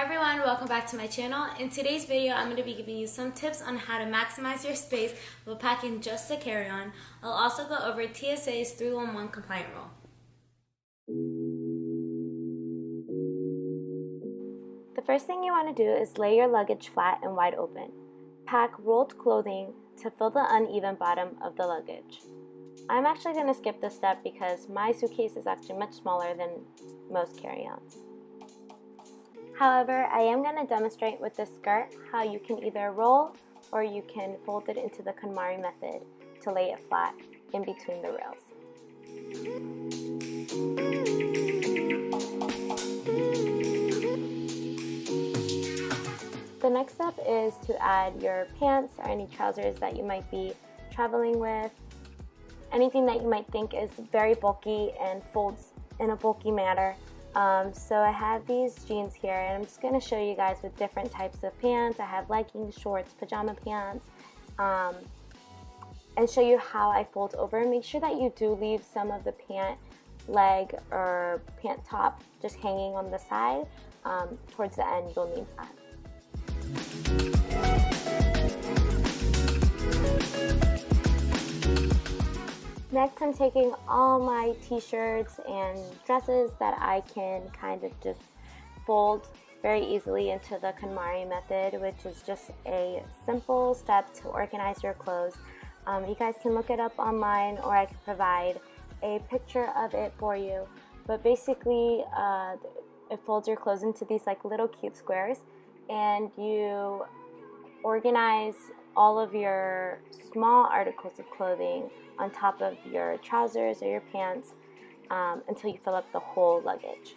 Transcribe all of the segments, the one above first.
Hi everyone, welcome back to my channel. In today's video, I'm going to be giving you some tips on how to maximize your space while packing just a carry-on. I'll also go over TSA's 311 compliant rule. The first thing you want to do is lay your luggage flat and wide open. Pack rolled clothing to fill the uneven bottom of the luggage. I'm actually going to skip this step because my suitcase is actually much smaller than most carry-ons. However, I am going to demonstrate with this skirt how you can either roll or you can fold it into the KonMari method to lay it flat in between the rails. The next step is to add your pants or any trousers that you might be traveling with, anything that you might think is very bulky and folds in a bulky manner. So I have these jeans here, and I'm just going to show you guys with different types of pants. I have leggings, shorts, pajama pants, and show you how I fold over. Make sure that you do leave some of the pant leg or pant top just hanging on the side. Towards the end, you'll need that. Next, I'm taking all my t-shirts and dresses that I can kind of just fold very easily into the KonMari method, which is just a simple step to organize your clothes. You guys can look it up online, or I can provide a picture of it for you. But basically, it folds your clothes into these like little cute squares, and you organize all of your small articles of clothing on top of your trousers or your pants until you fill up the whole luggage.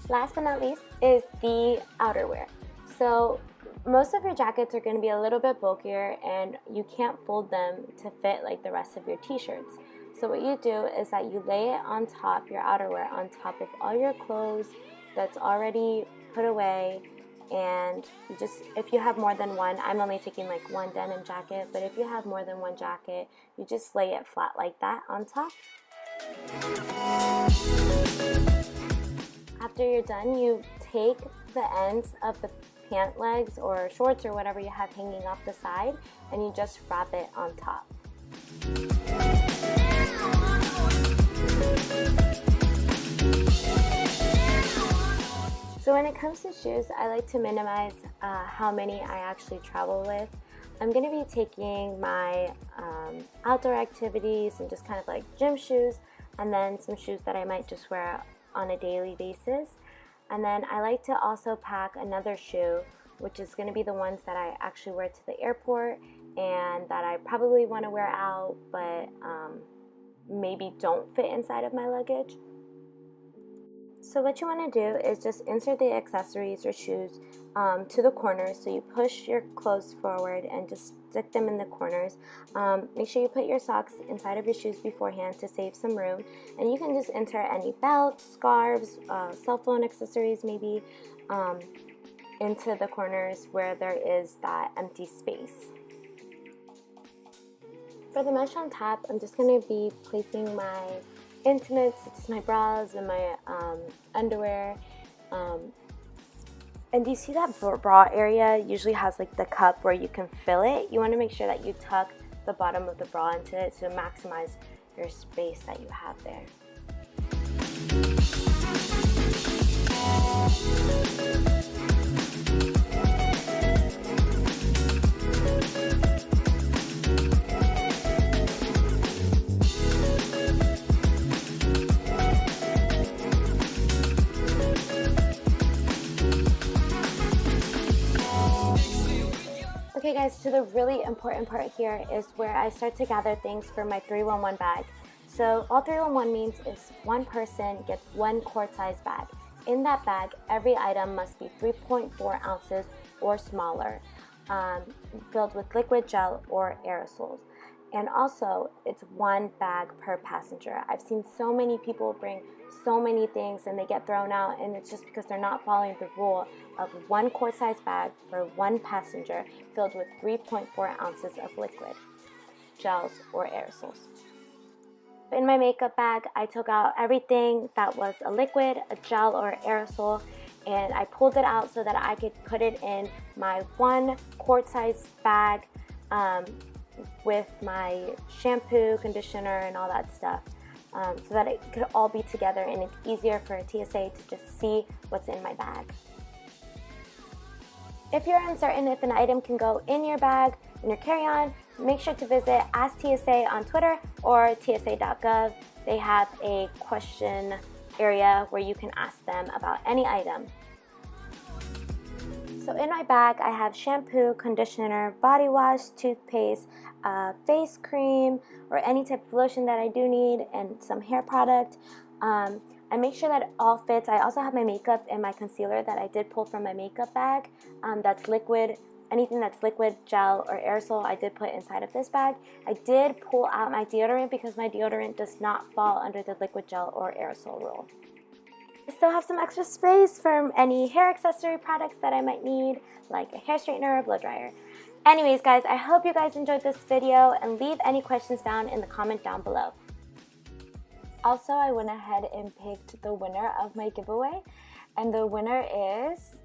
Last but not least is the outerwear. So most of your jackets are going to be a little bit bulkier, and you can't fold them to fit like the rest of your t-shirts. So what you do is that you lay it on top, your outerwear, on top of all your clothes that's already put away. And you just, if you have more than one, I'm only taking like one denim jacket, but if you have more than one jacket, you just lay it flat like that on top. After you're done, you take the ends of the pant legs or shorts or whatever you have hanging off the side, and you just wrap it on top. So when it comes to shoes, I like to minimize how many I actually travel with. I'm going to be taking my outdoor activities and just kind of like gym shoes, and then some shoes that I might just wear on a daily basis. And then I like to also pack another shoe which is going to be the ones that I actually wear to the airport and that I probably want to wear out, but maybe don't fit inside of my luggage. So what you want to do is just insert the accessories or shoes to the corners. So you push your clothes forward and just stick them in the corners. Make sure you put your socks inside of your shoes beforehand to save some room. And you can just insert any belts, scarves, cell phone accessories maybe into the corners where there is that empty space. For the mesh on top, I'm just going to be placing my intimates, such as my bras and my underwear. And do you see that bra area usually has like the cup where you can fill it? You want to make sure that you tuck the bottom of the bra into it to maximize your space that you have there. Okay guys, so the really important part here is where I start to gather things for my 311 bag. So all 311 means is one person gets one quart size bag. In that bag, every item must be 3.4 ounces or smaller, filled with liquid, gel, or aerosols. And also, it's one bag per passenger. I've seen so many people bring so many things and they get thrown out, and it's just because they're not following the rule of one quart size bag for one passenger filled with 3.4 ounces of liquid, gels, or aerosols. In my makeup bag, I took out everything that was a liquid, a gel, or aerosol, and I pulled it out so that I could put it in my one quart size bag with my shampoo, conditioner, and all that stuff, so that it could all be together and it's easier for TSA to just see what's in my bag. If you're uncertain if an item can go in your bag, in your carry-on, make sure to visit Ask TSA on Twitter or tsa.gov. They have a question area where you can ask them about any item. So in my bag, I have shampoo, conditioner, body wash, toothpaste, face cream, or any type of lotion that I do need, and some hair product. I make sure that it all fits. I also have my makeup and my concealer that I did pull from my makeup bag. That's liquid. Anything that's liquid, gel, or aerosol, I did put inside of this bag. I did pull out my deodorant because my deodorant does not fall under the liquid, gel, or aerosol rule. I still have some extra space for any hair accessory products that I might need, like a hair straightener or blow dryer. Anyways, guys, I hope you guys enjoyed this video, and leave any questions down in the comment down below. Also, I went ahead and picked the winner of my giveaway, and the winner is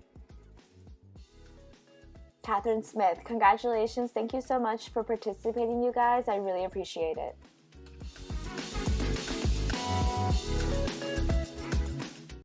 Kathryn Smith. Congratulations. Thank you so much for participating, you guys. I really appreciate it.